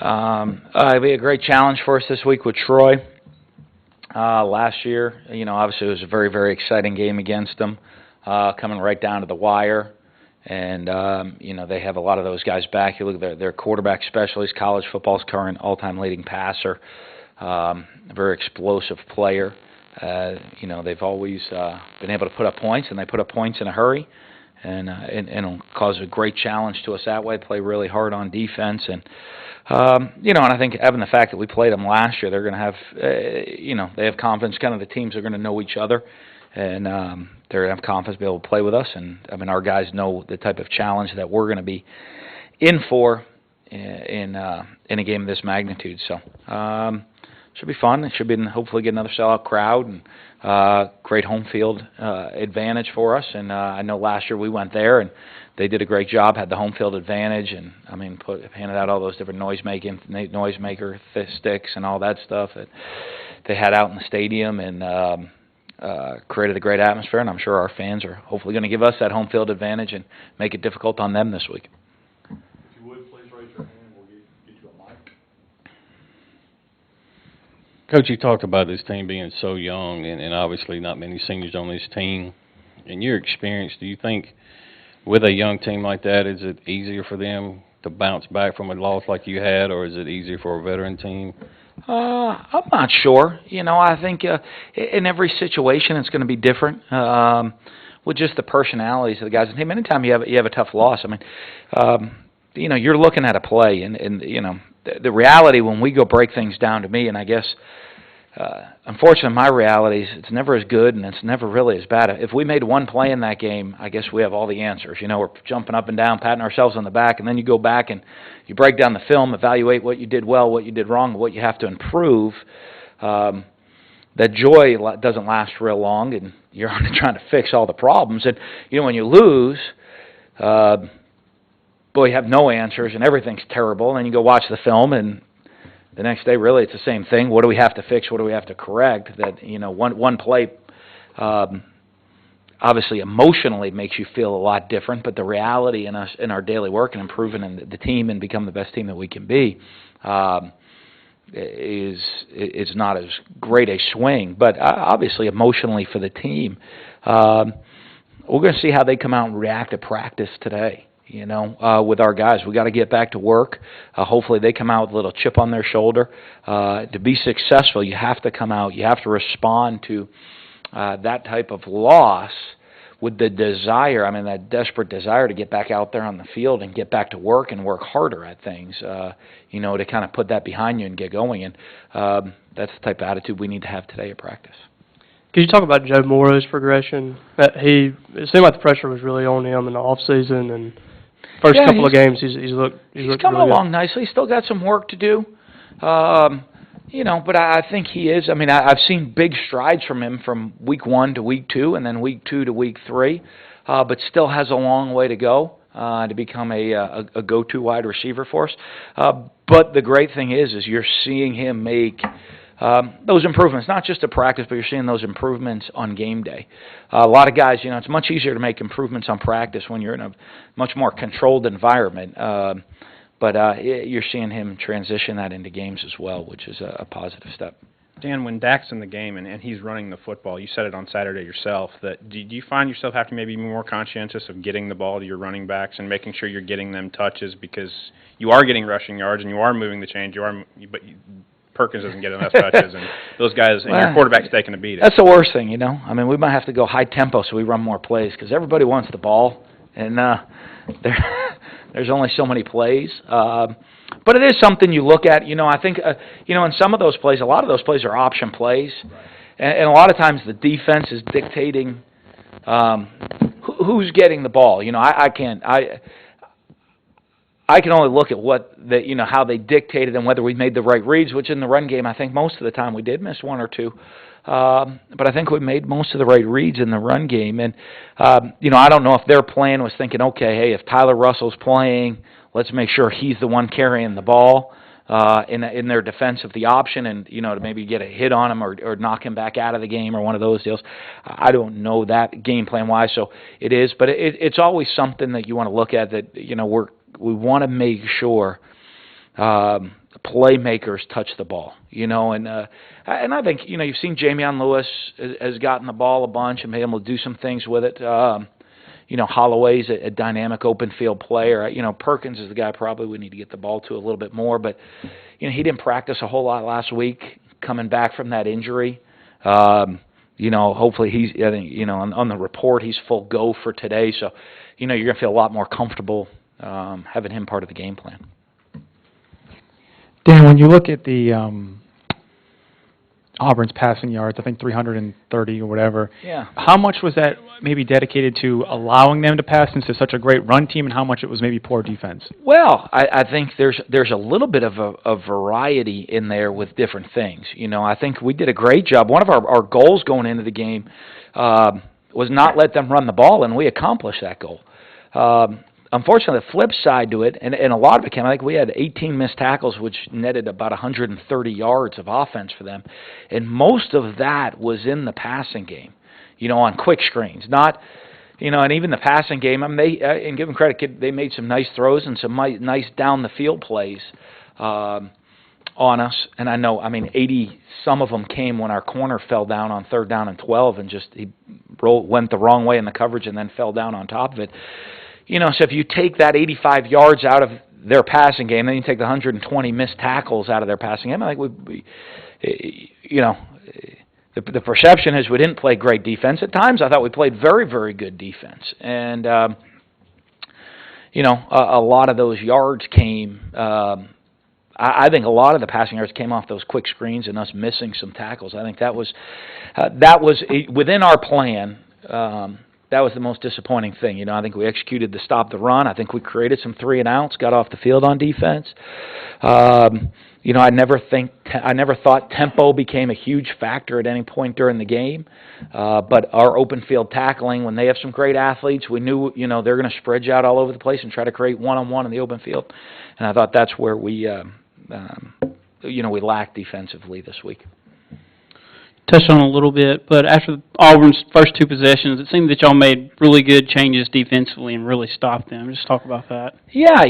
It'll be a great challenge for us this week with Troy. Last year, obviously it was a very, very exciting game against them, coming right down to the wire. And, they have a lot of those guys back. You look at their quarterback specialist, college football's current all-time leading passer, a very explosive player. They've always been able to put up points, and they put up points in a hurry. And it'll cause a great challenge to us that way, play really hard on defense. And I think having the fact that we played them last year, they're going to have, they have confidence. Kind of the teams are going to know each other, and they're going to have confidence to be able to play with us. And our guys know the type of challenge that we're going to be in for in a game of this magnitude. So should be fun. It should be hopefully get another sellout crowd and great home field advantage for us. And I know last year we went there and they did a great job, had the home field advantage, and handed out all those different noisemaker sticks and all that stuff that they had out in the stadium, and created a great atmosphere. And I'm sure our fans are hopefully going to give us that home field advantage and make it difficult on them this week. If you would, please raise your hand. We'll get you a mic. Coach, you talked about this team being so young and obviously not many seniors on this team. In your experience, do you think with a young team like that, is it easier for them to bounce back from a loss like you had, or is it easier for a veteran team? I'm not sure. I think in every situation it's going to be different with just the personalities of the guys. And anytime you have a tough loss, you're looking at a play, and the reality when we go break things down to me, and I guess unfortunately my reality is it's never as good and it's never really as bad. If we made one play in that game, I guess we have all the answers. We're jumping up and down, patting ourselves on the back, and then you go back and you break down the film, evaluate what you did well, what you did wrong, what you have to improve. That joy doesn't last real long, and you're trying to fix all the problems. And when you lose, you have no answers and everything's terrible, and you go watch the film, and the next day really it's the same thing. What do we have to fix? What do we have to correct? That one play obviously emotionally makes you feel a lot different, but the reality in us in our daily work and improving in the team and become the best team that we can be is not as great a swing. But obviously emotionally for the team, we're going to see how they come out and react to practice today. With our guys, we got to get back to work. Hopefully they come out with a little chip on their shoulder. To be successful, you have to come out. You have to respond to that type of loss with the desire, that desperate desire to get back out there on the field and get back to work and work harder at things, to kind of put that behind you and get going. And that's the type of attitude we need to have today at practice. Could you talk about Joe Morrow's progression? It seemed like the pressure was really on him in the off season, and first couple of games he's looked coming really along good. nicely. He's still got some work to do. But I think he is. I've seen big strides from him from week 1 to week 2, and then week 2 to week 3, but still has a long way to go to become a go-to wide receiver for us. But the great thing is you're seeing him make those improvements, not just to practice, but you're seeing those improvements on game day. A lot of guys, it's much easier to make improvements on practice when you're in a much more controlled environment. But you're seeing him transition that into games as well, which is a positive step. Dan, when Dak's in the game and he's running the football, you said it on Saturday yourself, that do you find yourself having to maybe be more conscientious of getting the ball to your running backs and making sure you're getting them touches, because you are getting rushing yards and you are moving the chains, but Perkins doesn't get enough touches, and those guys, and your quarterback's taking a beating. That's the worst thing, we might have to go high tempo so we run more plays, because everybody wants the ball, and there's only so many plays. But it is something you look at. I think, in some of those plays, a lot of those plays are option plays. And a lot of times the defense is dictating who's getting the ball. I can only look at how they dictated and whether we made the right reads, which in the run game, I think most of the time we did miss one or two. But I think we made most of the right reads in the run game. And, I don't know if their plan was thinking, okay, hey, if Tyler Russell's playing, let's make sure he's the one carrying the ball in their defense of the option, and, to maybe get a hit on him or knock him back out of the game or one of those deals. I don't know that game plan-wise, so it is. But it's always something that you want to look at that, we want to make sure playmakers touch the ball, and I think, you've seen Jamion Lewis has gotten the ball a bunch and been able to do some things with it. Holloway's a dynamic open field player. Perkins is the guy probably we need to get the ball to a little bit more, but, he didn't practice a whole lot last week coming back from that injury. Hopefully he's, I think, on the report, he's full go for today, so, you're going to feel a lot more comfortable having him part of the game plan. Dan, when you look at the Auburn's passing yards, I think 330 or whatever. Yeah. How much was that maybe dedicated to allowing them to pass since they're such a great run team, and how much it was maybe poor defense? Well, I think there's a little bit of a variety in there with different things. I think we did a great job. One of our goals going into the game was not let them run the ball, and we accomplished that goal. Unfortunately, the flip side to it, and a lot of it came, I think we had 18 missed tackles, which netted about 130 yards of offense for them. And most of that was in the passing game, on quick screens. Not, and even the passing game, and give them credit, they made some nice throws and some nice down-the-field plays on us. And I know, 80, some of them came when our corner fell down on 3rd down and 12 and he went the wrong way in the coverage and then fell down on top of it. So if you take that 85 yards out of their passing game, then you take the 120 missed tackles out of their passing game, I think the perception is we didn't play great defense. At times I thought we played very, very good defense. And, a lot of those yards came, I think a lot of the passing yards came off those quick screens and us missing some tackles. I think that was within our plan. That was the most disappointing thing. I think we executed the stop the run. I think we created some 3-and-outs, got off the field on defense. I never thought tempo became a huge factor at any point during the game. But our open field tackling, when they have some great athletes, we knew, they're going to spread you out all over the place and try to create one-on-one in the open field. And I thought that's where we lacked defensively this week. Touched on it a little bit, but after Auburn's first 2 possessions, it seemed that y'all made really good changes defensively and really stopped them. Just talk about that. Yeah,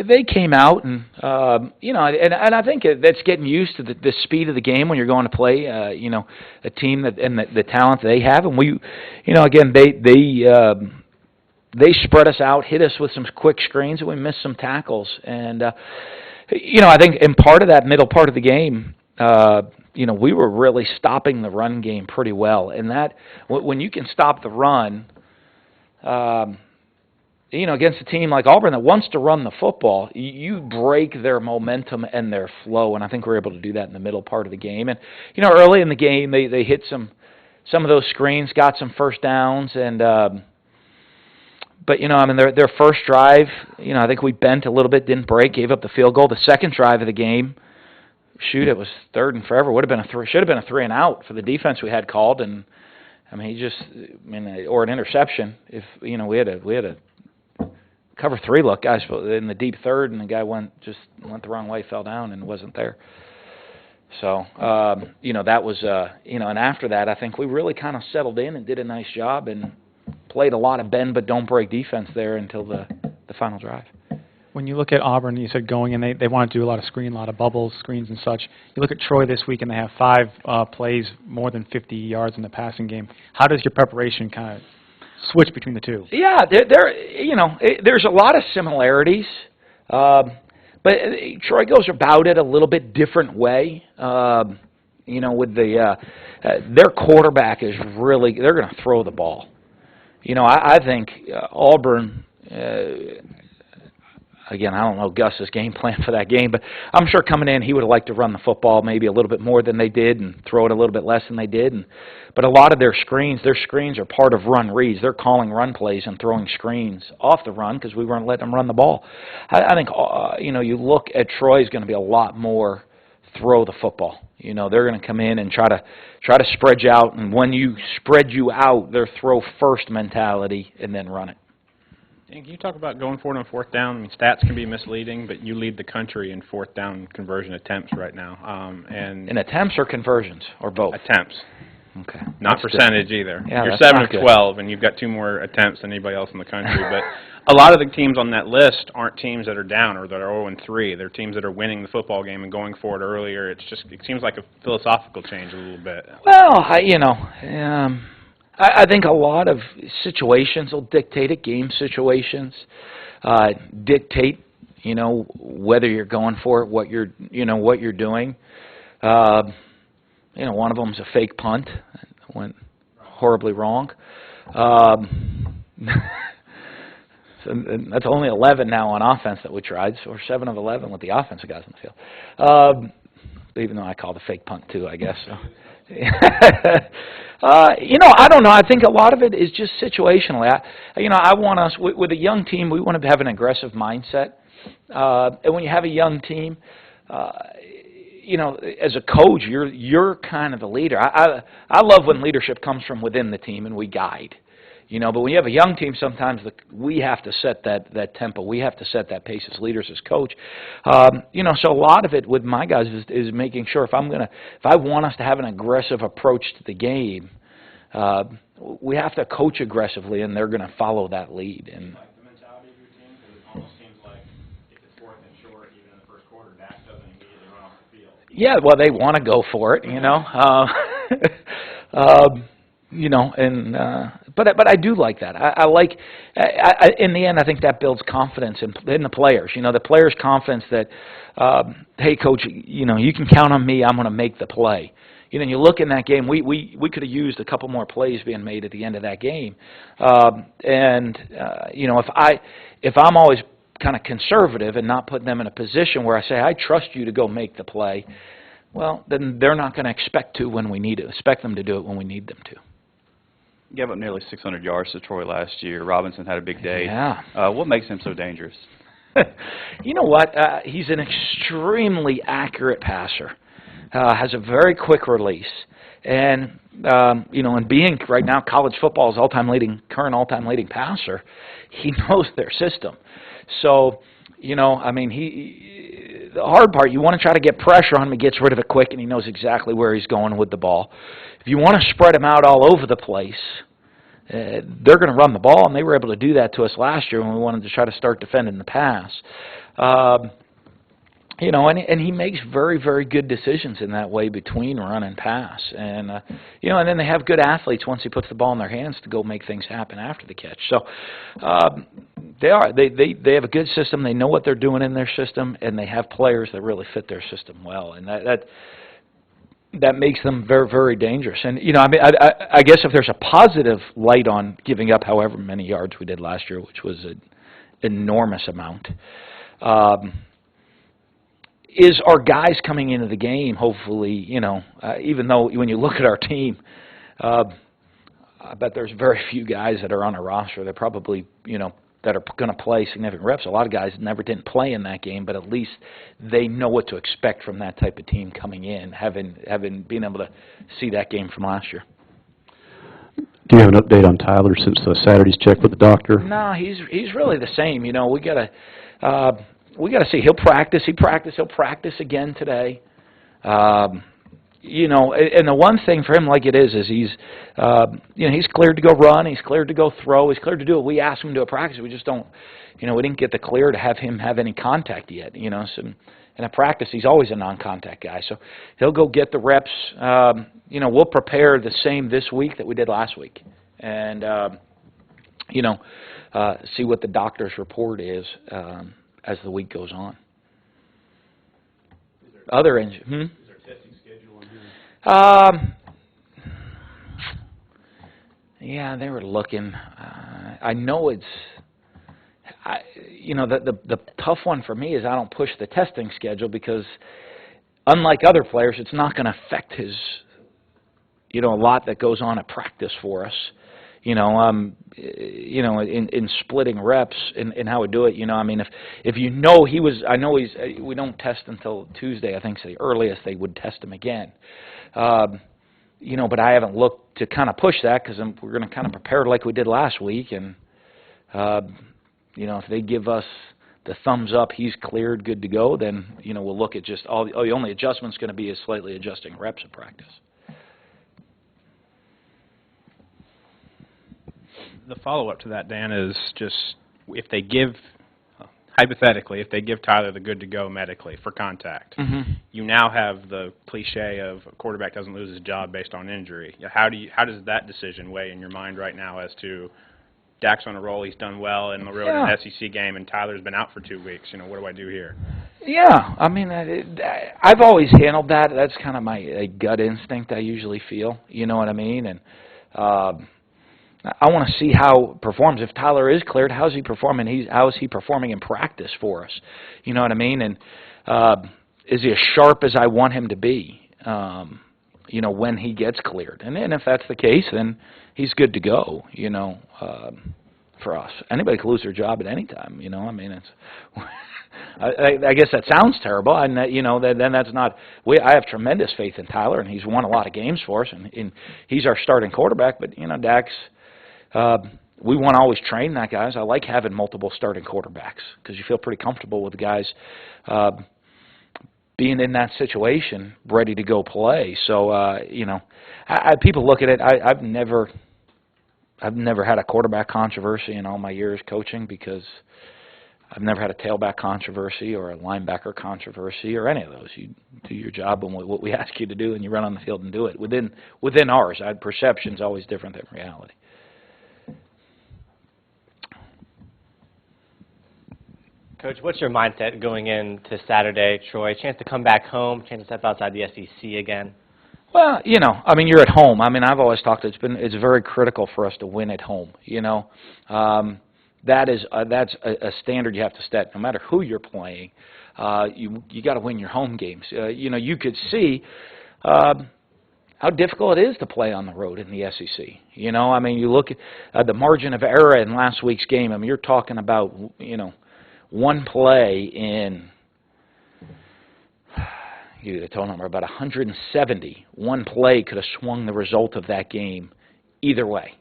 they came out and, and I think that's getting used to the speed of the game when you're going to play, a team that and the talent they have. And we, again, they spread us out, hit us with some quick screens, and we missed some tackles. And, I think in part of that middle part of the game, we were really stopping the run game pretty well. And that, when you can stop the run, against a team like Auburn that wants to run the football, you break their momentum and their flow. And I think we were able to do that in the middle part of the game. And, early in the game, they hit some of those screens, got some first downs. And, but, their first drive, I think we bent a little bit, didn't break, gave up the field goal. The second drive of the game, it was 3rd and forever. Should have been a 3-and-out for the defense we had called, and or an interception. If we had a cover 3 look, guys, in the deep 3rd, and the guy went the wrong way, fell down, and wasn't there. So that was and after that, I think we really kind of settled in and did a nice job and played a lot of bend but don't break defense there until the final drive. When you look at Auburn, you said going in, they want to do a lot of bubbles, screens and such. You look at Troy this week, and they have 5 plays more than 50 yards in the passing game. How does your preparation kind of switch between the two? Yeah, there's a lot of similarities, but Troy goes about it a little bit different way. With their quarterback is really, they're going to throw the ball. I think Auburn. Again, I don't know Gus's game plan for that game, but I'm sure coming in he would have liked to run the football maybe a little bit more than they did and throw it a little bit less than they did. But a lot of their screens are part of run reads. They're calling run plays and throwing screens off the run because we weren't letting them run the ball. I think, you look at Troy's going to be a lot more throw the football. They're going to come in and try to spread you out, and when you spread you out, their throw first mentality and then run it. And can you talk about going forward on 4th down? Stats can be misleading, but you lead the country in 4th down conversion attempts right now. In attempts or conversions, or both? Attempts. Okay. Not that's percentage good. either. Yeah, you're that's 7 not of good. 12, and you've got 2 more attempts than anybody else in the country. But a lot of the teams on that list aren't teams that are down or that are 0-3. They're teams that are winning the football game and going for it earlier. It seems like a philosophical change a little bit. Well, I think a lot of situations will dictate it. Game situations dictate, whether you're going for it, what you're doing. One of them's a fake punt. It went horribly wrong. And that's only 11 now on offense that we tried, so we're 7 of 11 with the offensive guys on the field. Even though I call the fake punt too, I guess. So. I don't know. I think a lot of it is just situationally. I want us with a young team. We want to have an aggressive mindset, and when you have a young team, as a coach, you're kind of the leader. I love when leadership comes from within the team and we guide. But when you have a young team, sometimes we have to set that tempo. We have to set that pace as leaders, as coach. So a lot of it with my guys is making sure if I want us to have an aggressive approach to the game, we have to coach aggressively, and they're going to follow that lead. And Like the mentality of your team, because it almost seems like if it's 4th and short, even in the first quarter, Dak doesn't immediately run off the field. yeah, well, they want to go for it, But I do like that. I like. In the end, I think that builds confidence in the players. The players' confidence that, hey, coach, you can count on me. I'm going to make the play. You look in that game. We could have used a couple more plays being made at the end of that game. If I'm always kind of conservative and not putting them in a position where I say I trust you to go make the play, well, then they're not going to expect them to do it when we need them to. Gave up nearly 600 yards to Troy last year. Robinson had a big day. Yeah. What makes him so dangerous? You know what? He's an extremely accurate passer. Has a very quick release. And, and being right now college football's current all-time leading passer, he knows their system. So, the hard part, you want to try to get pressure on him. He gets rid of it quick, and he knows exactly where he's going with the ball. If you want to spread him out all over the place, they're going to run the ball, and they were able to do that to us last year when we wanted to try to start defending the pass. And he makes very, very good decisions in that way between run and pass. And, and then they have good athletes once he puts the ball in their hands to go make things happen after the catch. So they have a good system. They know what they're doing in their system, and they have players that really fit their system well. And that makes them very, very dangerous. And, I guess if there's a positive light on giving up however many yards we did last year, which was an enormous amount, is our guys coming into the game, hopefully, even though when you look at our team, I bet there's very few guys that are on a roster that probably, that are going to play significant reps. A lot of guys didn't play in that game, but at least they know what to expect from that type of team coming in, being able to see that game from last year. Do you have an update on Tyler since Saturday's check with the doctor? No, he's really the same. We got to see. He'll practice. He'll practice again today. And the one thing for him, like it is he's, he's cleared to go run. He's cleared to go throw. He's cleared to do what we asked him to do at practice. We just don't, we didn't get the clear to have him have any contact yet. So in a practice, he's always a non-contact guy. So he'll go get the reps. We'll prepare the same this week that we did last week, and see what the doctor's report is. As the week goes on. Is there testing schedule on him? Yeah, they were looking. I know it's. The tough one for me is I don't push the testing schedule because, unlike other players, it's not going to affect his. A lot that goes on at practice for us. In splitting reps and how we do it, if we don't test until Tuesday, I think is the earliest they would test him again. But I haven't looked to kind of push that because we're going to kind of prepare like we did last week, and if they give us the thumbs up, he's cleared, good to go, then we'll look at just the only adjustment's going to be is slightly adjusting reps at practice. The follow-up to that, Dan, is just if they give, hypothetically, if they give Tyler the good to go medically for contact, you now have the cliche of a quarterback doesn't lose his job based on injury. How does that decision weigh in your mind right now as to Dak's on a roll, he's done well in the road in the SEC game, and Tyler's been out for 2 weeks. What do I do here? Yeah, I mean, I've always handled that. That's kind of my gut instinct I usually feel, you know what I mean? And I want to see how it performs. If Tyler is cleared, how's he performing? How is he performing in practice for us? You know what I mean? And is he as sharp as I want him to be, when he gets cleared? And then if that's the case, then he's good to go, for us. Anybody can lose their job at any time, I mean, it's... I guess that sounds terrible, and then that's not. I have tremendous faith in Tyler, and he's won a lot of games for us, and he's our starting quarterback. But Dak's, we want to always train that guys. I like having multiple starting quarterbacks because you feel pretty comfortable with the guys being in that situation, ready to go play. So people look at it. I've never had a quarterback controversy in all my years coaching because I've never had a tailback controversy or a linebacker controversy or any of those. You do your job and what we ask you to do, and you run on the field and do it. Within ours, perception's always different than reality. Coach, what's your mindset going into Saturday, Troy? Chance to come back home, chance to step outside the SEC again? Well, you're at home. I mean, I've always talked. It's very critical for us to win at home. That's a standard you have to set. No matter who you're playing, you got to win your home games. You could see how difficult it is to play on the road in the SEC. I mean, you look at the margin of error in last week's game. I mean, you're talking about one play in. You a total number about 170. One play could have swung the result of that game either way.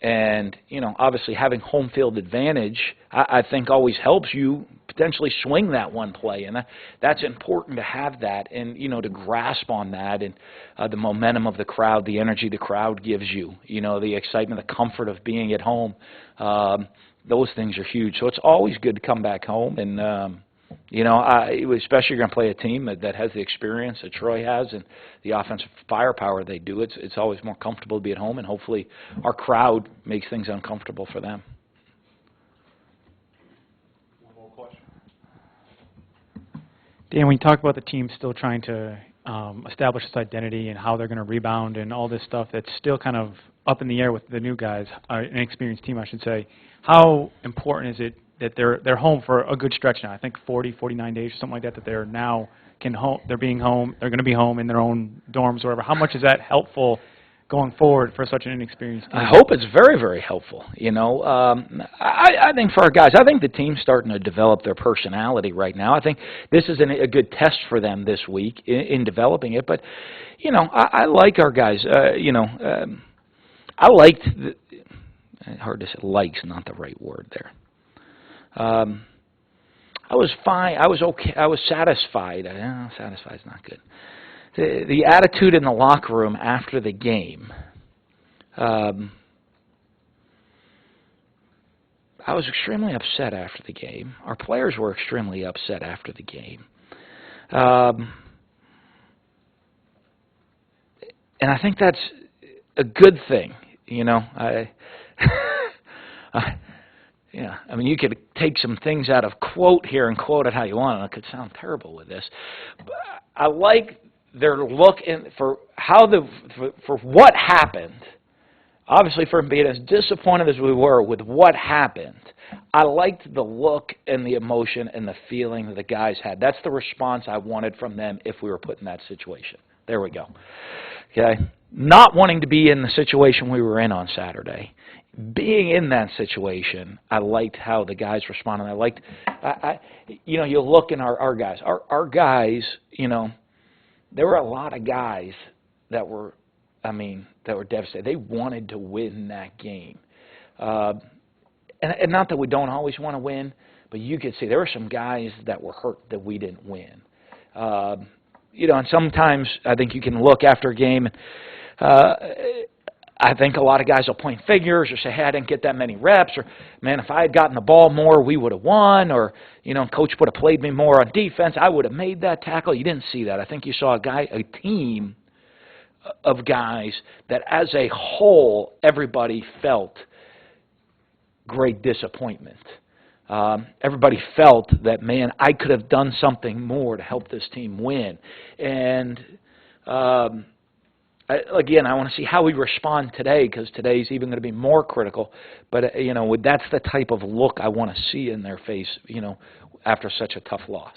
And, obviously having home field advantage, I think always helps you potentially swing that one play. And that's important to have that and, to grasp on that and the momentum of the crowd, the energy the crowd gives you, the excitement, the comfort of being at home. Those things are huge. So it's always good to come back home and, especially you're going to play a team that has the experience that Troy has and the offensive firepower they do. It's always more comfortable to be at home, and hopefully our crowd makes things uncomfortable for them. One more question. Dan, when you talk about the team still trying to establish its identity and how they're going to rebound and all this stuff that's still kind of up in the air with the new guys, an experienced team, I should say, how important is it that they're home for a good stretch now? I think 40, 49 days or something like that. That they're now they're being home. They're going to be home in their own dorms or whatever. How much is that helpful going forward for such an inexperienced team? I hope it's very, very helpful. I think for our guys, I think the team's starting to develop their personality right now. I think this is a good test for them this week in developing it. But I like our guys. I liked. Hard to say. Like's not the right word there. I was fine. I was okay. I was satisfied. Satisfied's not good. The attitude in the locker room after the game. I was extremely upset after the game. Our players were extremely upset after the game. And I think that's a good thing. Yeah, I mean, you could take some things out of quote here and quote it how you want, and it could sound terrible with this. But I like their look for what happened. Obviously, for being as disappointed as we were with what happened, I liked the look and the emotion and the feeling that the guys had. That's the response I wanted from them if we were put in that situation. There we go. Okay, not wanting to be in the situation we were in on Saturday. Being in that situation, I liked how the guys responded. You look in our guys. Our guys, there were a lot of guys that were devastated. They wanted to win that game. And not that we don't always want to win, but you could see there were some guys that were hurt that we didn't win. And sometimes I think you can look after a game. I think a lot of guys will point fingers or say, hey, I didn't get that many reps, or, man, if I had gotten the ball more, we would have won, or, coach would have played me more on defense, I would have made that tackle. You didn't see that. I think you saw a team of guys that as a whole, everybody felt great disappointment. Everybody felt that, man, I could have done something more to help this team win. And, again, I want to see how we respond today, because today's even going to be more critical. But, that's the type of look I want to see in their face, after such a tough loss.